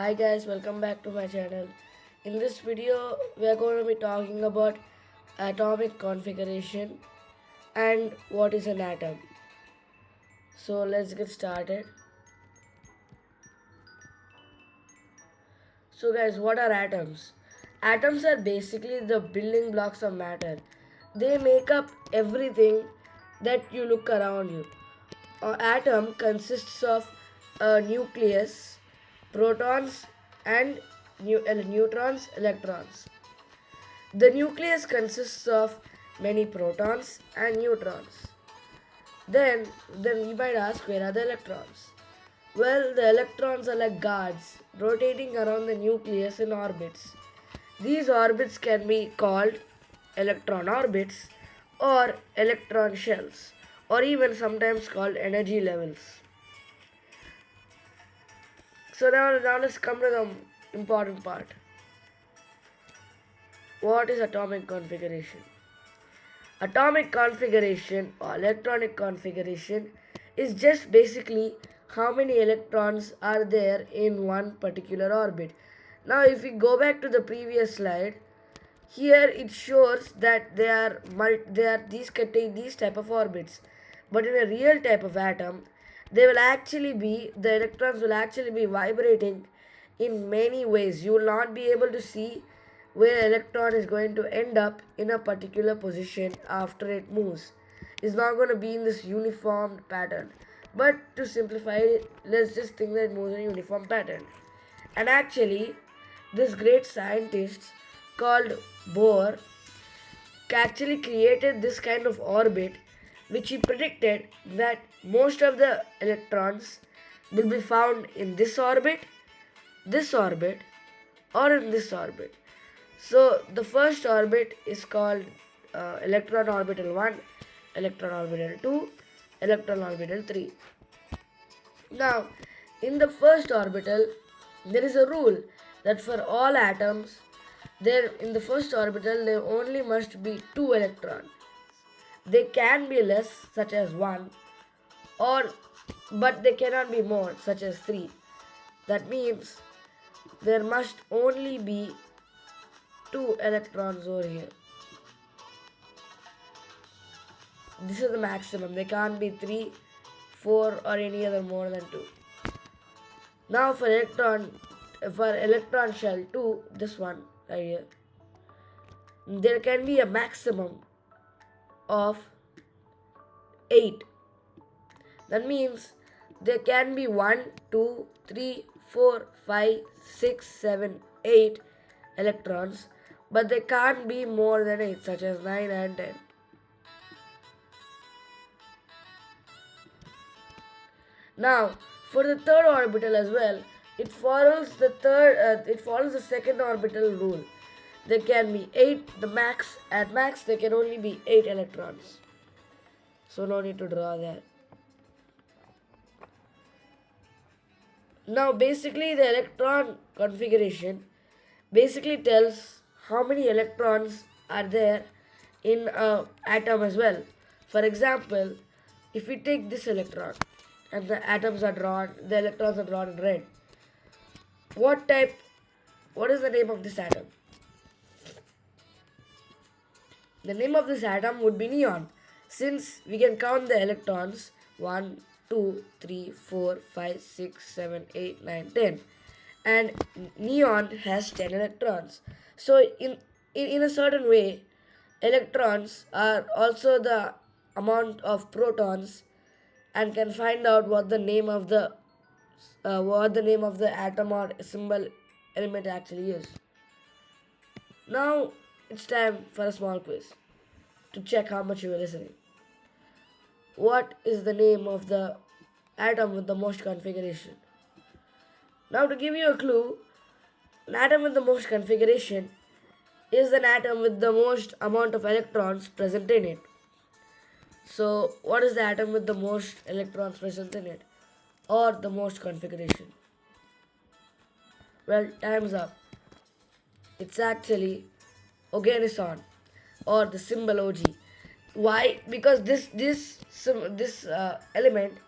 Hi guys, welcome back to my channel. In this video, we are going to be talking about atomic configuration and what is an atom. So let's get started. So guys, what are atoms? Atoms are basically the building blocks of matter. They make up everything that you look around you. An atom consists of a nucleus, protons and neutrons, electrons. The nucleus consists of many protons and neutrons. Then you might ask, where are the electrons? Well, the electrons are like guards rotating around the nucleus in orbits. These orbits can be called electron orbits or electron shells, or even sometimes called energy levels. So now let's come to the important part. What is atomic configuration? Atomic configuration or electronic configuration is just basically how many electrons are there in one particular orbit. Now if we go back to the previous slide, here it shows that these contain these type of orbits. But in a real type of atom, the electrons will actually be vibrating in many ways. You will not be able to see where electron is going to end up in a particular position after it moves. It's not going to be in this uniform pattern. But to simplify it, let's just think that it moves in a uniform pattern. And actually, this great scientist called Bohr actually created this kind of orbit, which he predicted that most of the electrons will be found in this orbit, or in this orbit. So the first orbit is called electron orbital 1, electron orbital 2, electron orbital 3. Now, in the first orbital, there is a rule that for all atoms, there in the first orbital there only must be 2 electrons. They can be less, such as 1, or but they cannot be more, such as 3. That means there must only be 2 electrons over here. This is the maximum. They can't be 3, 4 or any other more than 2. Now for electron shell 2, this one right here, there can be a maximum of 8. That means there can be 1, 2, 3, 4, 5, 6, 7, 8 electrons, but they can't be more than 8, such as 9 and 10. Now, for the third orbital as well, it follows the second orbital rule. There can be 8, at max there can only be 8 electrons. So no need to draw that. Now basically the electron configuration basically tells how many electrons are there in an atom as well. For example, if we take this electron and the electrons are drawn in red, what is the name of this atom? The name of this atom would be neon, since we can count the electrons 1, 2, 3, 4, 5, 6, 7, 8, 9, 10. And neon has 10 electrons. So in a certain way, electrons are also the amount of protons and can find out what the name of the atom or symbol element actually is. Now it's time for a small quiz to check how much you are listening. What is the name of the atom with the most configuration? Now to give you a clue, an atom with the most configuration is an atom with the most amount of electrons present in it. So what is the atom with the most electrons present in it, or the most configuration? Well, time's up. It's actually Oganesson, or the symbol Og. Why? Because this element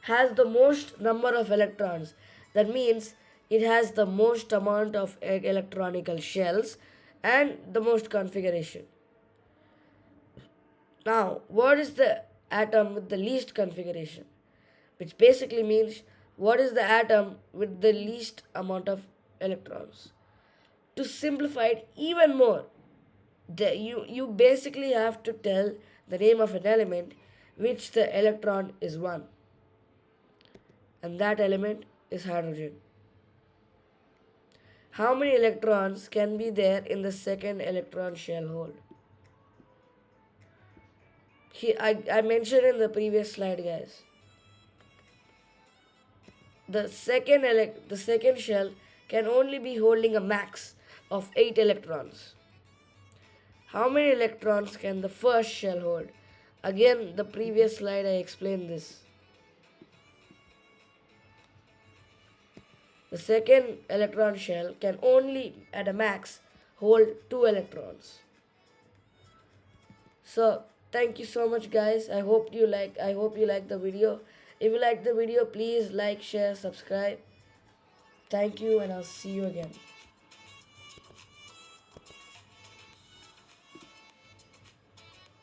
has the most number of electrons. That means it has the most amount of electronical shells and the most configuration. Now, what is the atom with the least configuration? Which basically means what is the atom with the least amount of electrons. To simplify it even more, you basically have to tell the name of an element which the electron is 1, and that element is hydrogen. How many electrons can be there in the second electron shell hole? I mentioned in the previous slide, guys. The second shell can only be holding a max of 8 electrons. How many electrons can the first shell hold? Again, the previous slide I explained this. The second electron shell can only at a max hold 2 electrons. So thank you so much, guys. I hope you like the video. If you like the video, please like, share, subscribe. Thank you, and I'll see you again.